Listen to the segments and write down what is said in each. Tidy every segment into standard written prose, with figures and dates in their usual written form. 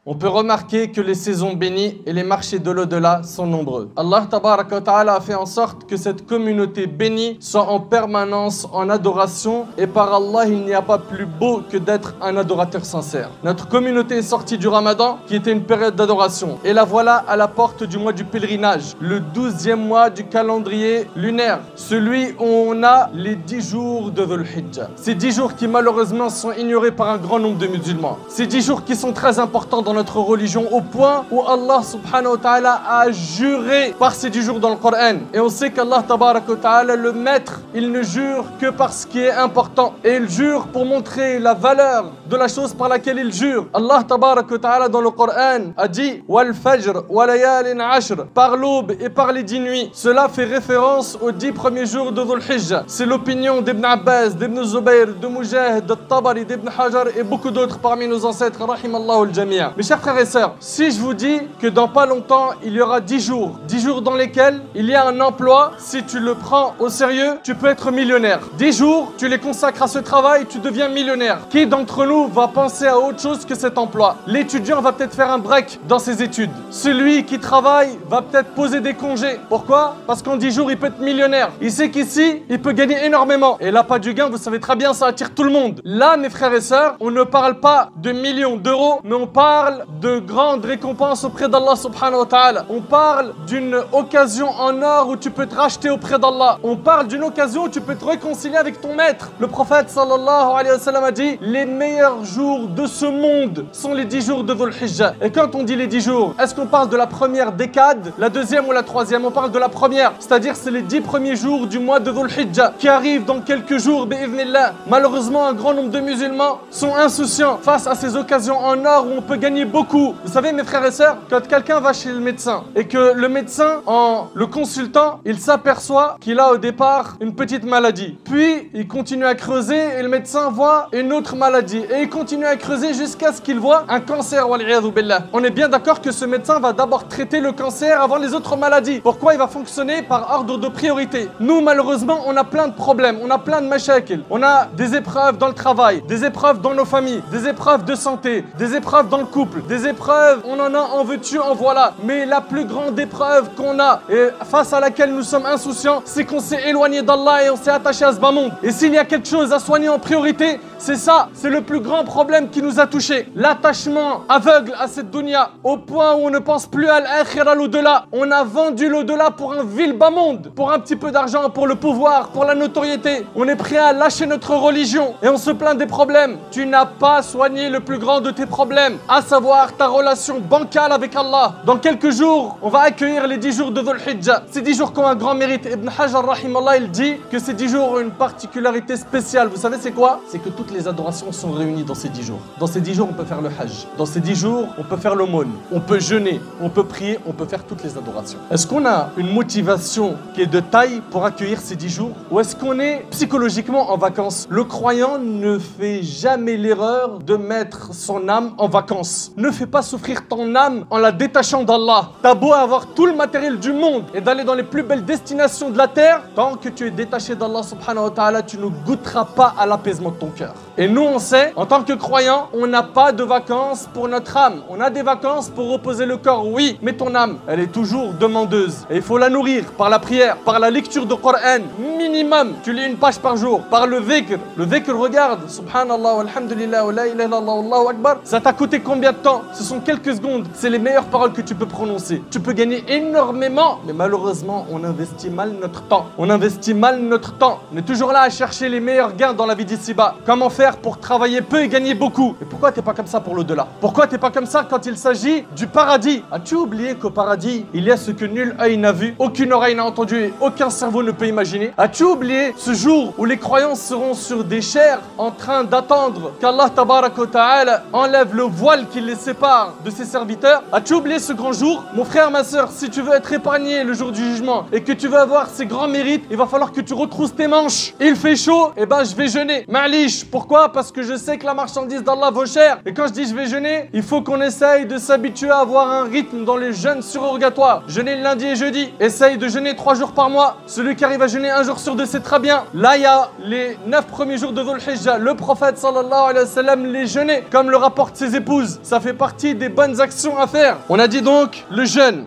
On peut remarquer que les saisons bénies et les marchés de l'au-delà sont nombreux. Allah tabaraka wa ta'ala a fait en sorte que cette communauté bénie soit en permanence en adoration, et par Allah, il n'y a pas plus beau que d'être un adorateur sincère. Notre communauté est sortie du Ramadan, qui était une période d'adoration, et la voilà à la porte du mois du pèlerinage, le 12e mois du calendrier lunaire, celui où on a les 10 jours de Dhul Hijjah. Ces 10 jours qui malheureusement sont ignorés par un grand nombre de musulmans. Ces 10 jours qui sont très importants dans notre religion, au point où Allah subhanahu wa ta'ala a juré par ces 10 jours dans le Coran. Et on sait qu'Allah tabaraka wa ta'ala, le maître, il ne jure que par ce qui est important, et il jure pour montrer la valeur de la chose par laquelle il jure. Allah tabaraka wa ta'ala dans le Coran a dit wal fajr wa layalin ashr, par l'aube et par les 10 nuits. Cela fait référence aux 10 premiers jours de Dhul Hijjah. C'est l'opinion d'Ibn Abbas, d'Ibn Zubayr, de Mujahid, de Tabari, d'Ibn Hajar et beaucoup d'autres parmi nos ancêtres, rahimallahu al-jami'a. Mes chers frères et sœurs, si je vous dis que dans pas longtemps, il y aura 10 jours dans lesquels il y a un emploi, si tu le prends au sérieux, tu peux être millionnaire. 10 jours, tu les consacres à ce travail, tu deviens millionnaire. Qui d'entre nous va penser à autre chose que cet emploi? L'étudiant va peut-être faire un break dans ses études. Celui qui travaille va peut-être poser des congés. Pourquoi? Parce qu'en 10 jours, il peut être millionnaire. Il sait qu'ici, il peut gagner énormément. Et l'appât du gain, vous savez très bien, ça attire tout le monde. Là, mes frères et sœurs, on ne parle pas de millions d'euros, mais on parle de grandes récompenses auprès d'Allah subhanahu wa ta'ala. On parle d'une occasion en or où tu peux te racheter auprès d'Allah. On parle d'une occasion où tu peux te réconcilier avec ton maître. Le prophète sallallahu alayhi wa sallam a dit: les meilleurs jours de ce monde sont les 10 jours de Dhul Hijjah. Et quand on dit les 10 jours, est-ce qu'on parle de la première décade, la deuxième ou la troisième? On parle de la première, c'est-à-dire c'est les 10 premiers jours du mois de Dhul Hijjah qui arrivent dans quelques jours, bi'idhnillah. Malheureusement, un grand nombre de musulmans sont insouciants face à ces occasions en or où on peut gagner beaucoup. Vous savez, mes frères et sœurs, quand quelqu'un va chez le médecin et que le médecin, en le consultant, il s'aperçoit qu'il a au départ une petite maladie. Puis, il continue à creuser et le médecin voit une autre maladie. Et il continue à creuser jusqu'à ce qu'il voit un cancer. On est bien d'accord que ce médecin va d'abord traiter le cancer avant les autres maladies. Pourquoi? Il va fonctionner par ordre de priorité. Nous, malheureusement, on a plein de problèmes, on a plein de mashakil. On a des épreuves dans le travail, des épreuves dans nos familles, des épreuves de santé, des épreuves dans le couple, des épreuves, on en a, en veux-tu, en voilà. Mais la plus grande épreuve qu'on a et face à laquelle nous sommes insouciants, c'est qu'on s'est éloigné d'Allah et on s'est attaché à ce bas monde. Et s'il y a quelque chose à soigner en priorité, c'est ça, c'est le plus grand problème qui nous a touchés. L'attachement aveugle à cette dunya, au point où on ne pense plus à l'akhira, l'au-delà. On a vendu l'au-delà pour un vil bas monde, pour un petit peu d'argent, pour le pouvoir, pour la notoriété. On est prêt à lâcher notre religion et on se plaint des problèmes. Tu n'as pas soigné le plus grand de tes problèmes, à savoir ta relation bancale avec Allah. Dans quelques jours, on va accueillir les 10 jours de Dhul Hijjah. Ces 10 jours qui ont un grand mérite. Ibn Hajar rahimallah, il dit que ces 10 jours ont une particularité spéciale. Vous savez c'est quoi? C'est que toutes les adorations sont réunies dans ces 10 jours. Dans ces 10 jours, on peut faire le hajj. Dans ces 10 jours, on peut faire l'aumône. On peut jeûner, on peut prier, on peut faire toutes les adorations. Est-ce qu'on a une motivation qui est de taille pour accueillir ces 10 jours? Ou est-ce qu'on est psychologiquement en vacances? Le croyant ne fait jamais l'erreur de mettre son âme en vacances. Ne fais pas souffrir ton âme en la détachant d'Allah. T'as beau avoir tout le matériel du monde et d'aller dans les plus belles destinations de la terre, tant que tu es détaché d'Allah subhanahu wa ta'ala, tu ne goûteras pas à l'apaisement de ton cœur. Et nous on sait, en tant que croyants, on n'a pas de vacances pour notre âme. On a des vacances pour reposer le corps, oui, mais ton âme, elle est toujours demandeuse. Et il faut la nourrir par la prière, par la lecture du Coran, minimum. Tu lis une page par jour, par le dhikr. Le dhikr, regarde, subhanallah, walhamdulillah, wa la ilaha illallah, wallahu akbar. Ça t'a coûté combien de temps? Ce sont quelques secondes. C'est les meilleures paroles que tu peux prononcer. Tu peux gagner énormément, mais malheureusement, on investit mal notre temps. On investit mal notre temps. On est toujours là à chercher les meilleurs gains dans la vie d'ici-bas. Comment faire pour travailler peu et gagner beaucoup? Et pourquoi t'es pas comme ça pour l'au-delà? Pourquoi t'es pas comme ça quand il s'agit du paradis? As-tu oublié qu'au paradis, il y a ce que nul œil n'a vu, aucune oreille n'a entendu et aucun cerveau ne peut imaginer? As-tu oublié ce jour où les croyants seront sur des chairs en train d'attendre qu'Allah tabaraka wa ta'ala enlève le voile qui les sépare de ses serviteurs? As-tu oublié ce grand jour? Mon frère, ma soeur, si tu veux être épargné le jour du jugement et que tu veux avoir ces grands mérites, il va falloir que tu retrousses tes manches. Il fait chaud, et ben je vais jeûner. Ma'lish, pourquoi? Pourquoi? Parce que je sais que la marchandise d'Allah vaut cher. Et quand je dis je vais jeûner, il faut qu'on essaye de s'habituer à avoir un rythme dans les jeûnes surrogatoires. Jeûner le lundi et jeudi. Essaye de jeûner 3 jours par mois. Celui qui arrive à jeûner 1 jour sur 2, c'est très bien. Là, il y a les 9 premiers jours de Dhul Hijjah. Le prophète sallallahu alayhi wa sallam les jeûnait, comme le rapportent ses épouses. Ça fait partie des bonnes actions à faire. On a dit donc le jeûne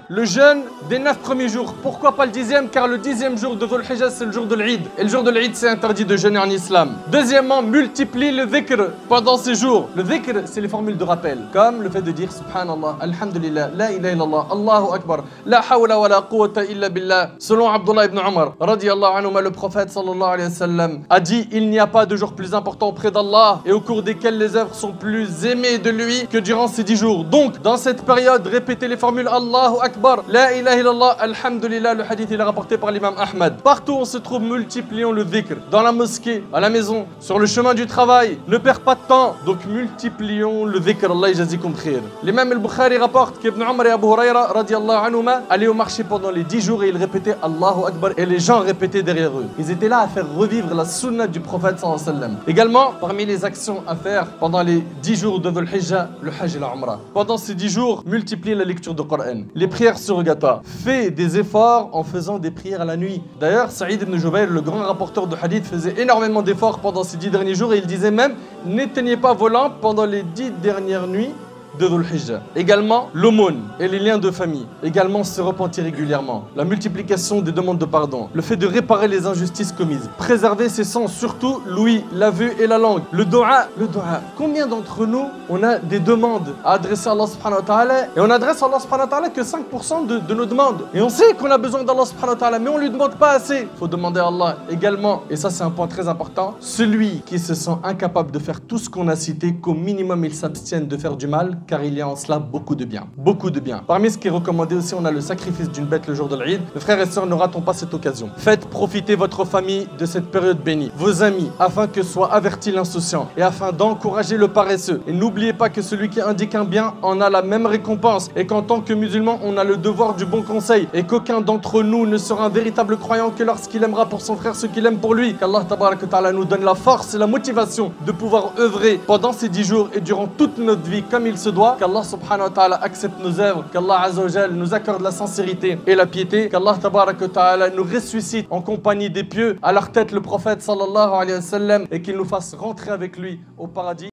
des 9 premiers jours. Pourquoi pas le 10e? Car le 10e jour de Dhul Hijjah, c'est le jour de l'Eid. Et le jour de l'Eid, c'est interdit de jeûner en islam. Deuxièmement, multiplie le dhikr pendant ces jours. Le dhikr, c'est les formules de rappel. Comme le fait de dire Subhanallah, Alhamdulillah, La ilaha illallah, Allahu Akbar, La hawla wa la quwwata illa billah. Selon Abdullah ibn Umar, radiyallahu anhu, le prophète sallallahu alayhi wa sallam a dit: il n'y a pas de jour plus important auprès d'Allah et au cours desquels les œuvres sont plus aimées de lui que durant ces 10 jours. Donc, dans cette période, répétez les formules Allahu Akbar, La ilaha illallah, Alhamdulillah. Le hadith il est rapporté par l'imam Ahmad. Partout où on se trouve, multiplions le dhikr. Dans la mosquée, à la maison, sur le chemin du travail. Ne perds pas de temps. Donc multiplions le dhikr. Allah yajazikum khair. L'imam al-Bukhari rapporte qu'Ibn Umar et Abu Huraira radiallahu anhuma allaient au marché pendant les 10 jours et ils répétaient Allahu Akbar et les gens répétaient derrière eux. Ils étaient là à faire revivre la sunna du prophète sallallahu alayhi wa sallam. Également, parmi les actions à faire pendant les 10 jours de Dhul Hijjah, le Hajj et la Umrah. Pendant ces 10 jours, multiplie la lecture du Coran. Les prières surrogatoires. Fais des efforts en faisant des prières à la nuit. D'ailleurs, Saïd ibn Jubayr, le grand rapporteur de hadith, faisait énormément d'efforts pendant ces 10 derniers jours et il disait même: n'éteignez pas vos lampes pendant les 10 dernières nuits de Dhul Hijjah. Également, l'aumône et les liens de famille. Également, se repentir régulièrement. La multiplication des demandes de pardon. Le fait de réparer les injustices commises. Préserver ses sens, surtout l'ouïe, la vue et la langue. Le dua. Combien d'entre nous, on a des demandes à adresser à Allah subhanahu wa ta'ala et on adresse à Allah subhanahu wa ta'ala que 5% de nos demandes. Et on sait qu'on a besoin d'Allah subhanahu wa ta'ala, mais on lui demande pas assez. Il faut demander à Allah également, et ça c'est un point très important, celui qui se sent incapable de faire tout ce qu'on a cité, qu'au minimum il s'abstienne de faire du mal, car il y a en cela beaucoup de bien. Beaucoup de bien. Parmi ce qui est recommandé aussi, on a le sacrifice d'une bête le jour de l'Eid. Mes frères et sœurs, ne ratons pas cette occasion. Faites profiter votre famille de cette période bénie. Vos amis, afin que soit averti l'insouciant et afin d'encourager le paresseux. Et n'oubliez pas que celui qui indique un bien en a la même récompense et qu'en tant que musulman, on a le devoir du bon conseil et qu'aucun d'entre nous ne sera un véritable croyant que lorsqu'il aimera pour son frère ce qu'il aime pour lui. Qu'Allah tabarak wa ta'ala nous donne la force et la motivation de pouvoir œuvrer pendant ces 10 jours et durant toute notre vie comme il se doit. Qu'Allah subhanahu wa ta'ala accepte nos œuvres, qu'Allah azza wa jal nous accorde la sincérité et la piété, qu'Allah tabarak wa ta'ala nous ressuscite en compagnie des pieux, à leur tête le prophète sallallahu alayhi wa sallam, et qu'il nous fasse rentrer avec lui au paradis.